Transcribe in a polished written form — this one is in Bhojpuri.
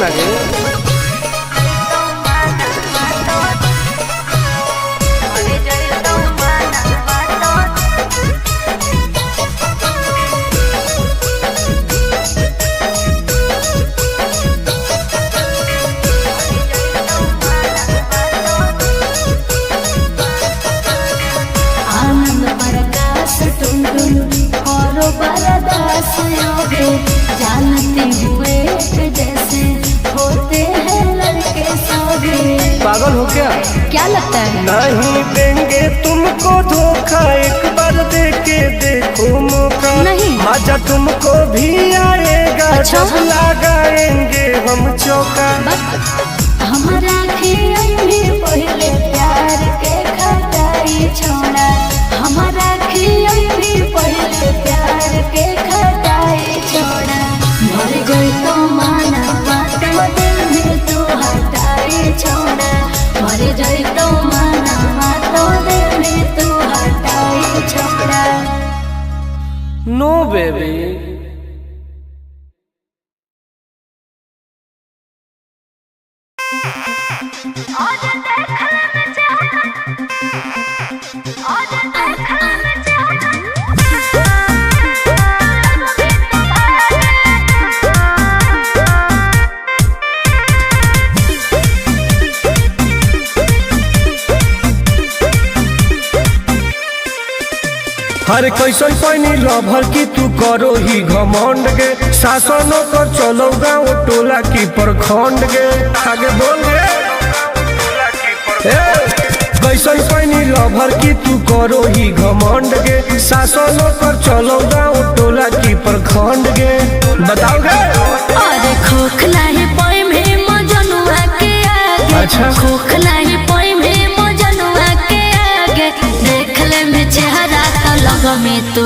ना रे। जानते हुए जैसे होते हैं लड़के सभी। पागल हो क्या लगता है? नहीं देंगे तुमको धोखा, एक बार दे के देखो मौका। नहीं। मजा तुमको भी आएगा। अच्छा? जब लगाएंगे हम चौका। हमारा भी पहले प्यार के खटाई छोड़ा। हमारा भी पहले प्यार के खटाई छोड़ा। मर गई तो माना बातों दिल में तू हटाई छोड़ा। मर गई तो माना बातों दिल में तू हटाई छोड़ा। नो बेबी। हर कैसन पैनी लभर की तू करो ही घमंड गे। शासनों को चलो गाँव टोला की प्रखंड गे। आगे बोल गे। कैसन पैनी लभर की तू करो ही घमंड गे। शासनों को चलो गाँव टोला की प्रखंड गे। बताओ गे। अरे खोखला है पोई में मजनुआ के आगे। अच्छा। खोखला है पोई में मजनुआ के आगे। देख ले में चेहरा तो लग में तू